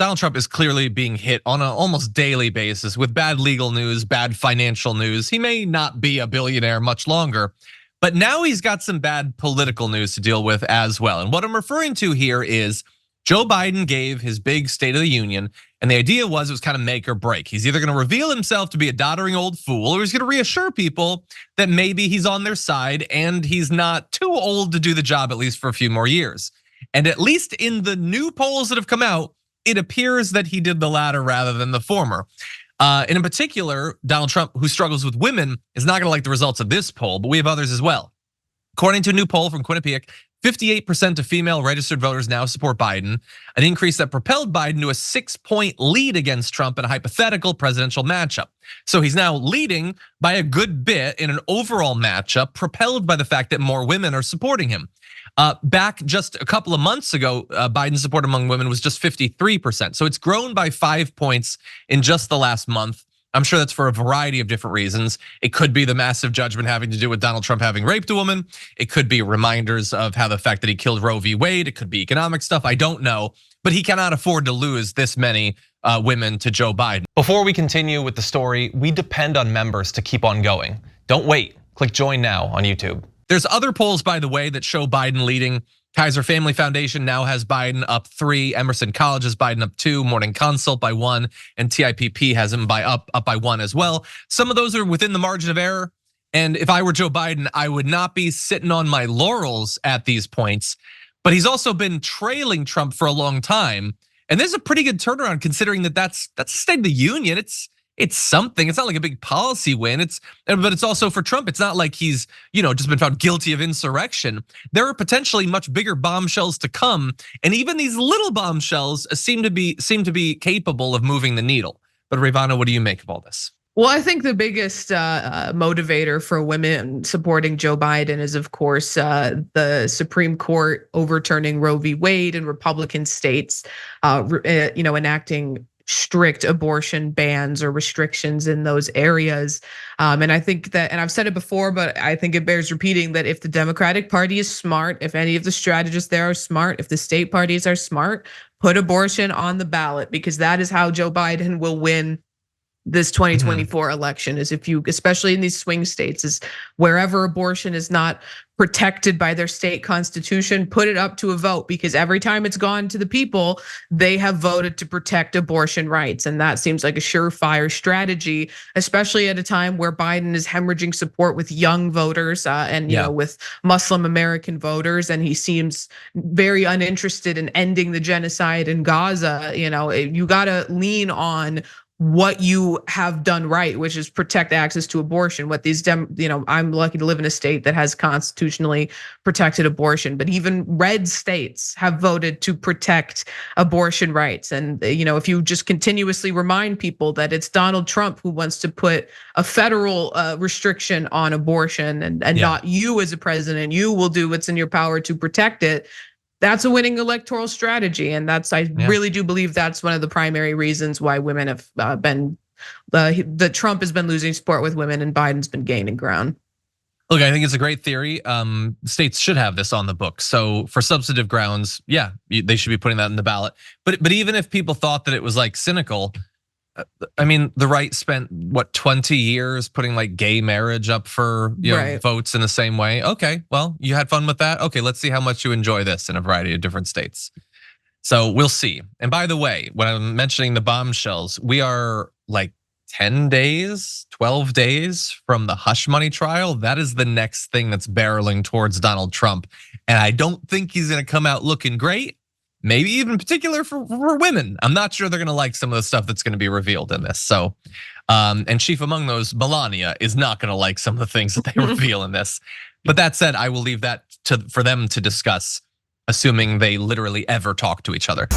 Donald Trump is clearly being hit on an almost daily basis with bad legal news, bad financial news. He may not be a billionaire much longer, but now he's got some bad political news to deal with as well. And what I'm referring to here is Joe Biden gave his big State of the Union, and the idea was it was kind of make or break. He's either gonna reveal himself to be a doddering old fool, or he's gonna reassure people that maybe he's on their side and he's not too old to do the job, at least for a few more years. And at least in the new polls that have come out, it appears that he did the latter rather than the former. And in particular, Donald Trump, who struggles with women, is not gonna like the results of this poll, but we have others as well. According to a new poll from Quinnipiac, 58% of female registered voters now support Biden, an increase that propelled Biden to a 6-point lead against Trump in a hypothetical presidential matchup. So he's now leading by a good bit in an overall matchup, propelled by the fact that more women are supporting him. Back just a couple of months ago, Biden's support among women was just 53%. So it's grown by 5 points in just the last month. I'm sure that's for a variety of different reasons. It could be the massive judgment having to do with Donald Trump having raped a woman. It could be reminders of how the fact that he killed Roe v. Wade. It could be economic stuff, I don't know. But he cannot afford to lose this many women to Joe Biden. Before we continue with the story, we depend on members to keep on going. Don't wait, click join now on YouTube. There's other polls, by the way, that show Biden leading. Kaiser Family Foundation now has Biden up 3, Emerson College has Biden up 2, Morning Consult by 1, and TIPP has him up by 1 as well. Some of those are within the margin of error. And if I were Joe Biden, I would not be sitting on my laurels at these points. But he's also been trailing Trump for a long time. And there's a pretty good turnaround considering that that's the State of the Union. It's something. It's not like a big policy win. But it's also for Trump. It's not like he's just been found guilty of insurrection. There are potentially much bigger bombshells to come, and even these little bombshells seem to be capable of moving the needle. But Rayyvana, what do you make of all this? Well, I think the biggest motivator for women supporting Joe Biden is, of course, the Supreme Court overturning Roe v. Wade and Republican states, enacting strict abortion bans or restrictions in those areas. And I think that, and I've said it before, but I think it bears repeating that if the Democratic Party is smart, if any of the strategists there are smart, if the state parties are smart, put abortion on the ballot, because that is how Joe Biden will win this 2024 election. Is if you, especially in these swing states, is wherever abortion is not protected by their state constitution, put it up to a vote, because every time it's gone to the people, they have voted to protect abortion rights. And that seems like a surefire strategy, especially at a time where Biden is hemorrhaging support with young voters and with Muslim American voters. And he seems very uninterested in ending the genocide in Gaza. You gotta lean on what you have done right, which is protect access to abortion. What these I'm lucky to live in a state that has constitutionally protected abortion, but even red states have voted to protect abortion rights. And if you just continuously remind people that it's Donald Trump who wants to put a federal restriction on abortion and not you as a president, you will do what's in your power to protect it. That's a winning electoral strategy, and I really do believe that's one of the primary reasons why women have that Trump has been losing support with women and Biden's been gaining ground. Look, I think it's a great theory. States should have this on the books. So for substantive grounds, they should be putting that in the ballot. But even if people thought that it was like cynical, I mean, the right spent 20 years putting like gay marriage up for votes in the same way. Okay, well, you had fun with that. Okay, let's see how much you enjoy this in a variety of different states. So we'll see. And by the way, when I'm mentioning the bombshells, we are like 10 days, 12 days from the hush money trial. That is the next thing that's barreling towards Donald Trump. And I don't think he's gonna come out looking great. Maybe even in particular for women. I'm not sure they're gonna like some of the stuff that's gonna be revealed in this. So, and chief among those, Melania is not gonna like some of the things that they reveal in this. But that said, I will leave that for them to discuss, assuming they literally ever talk to each other.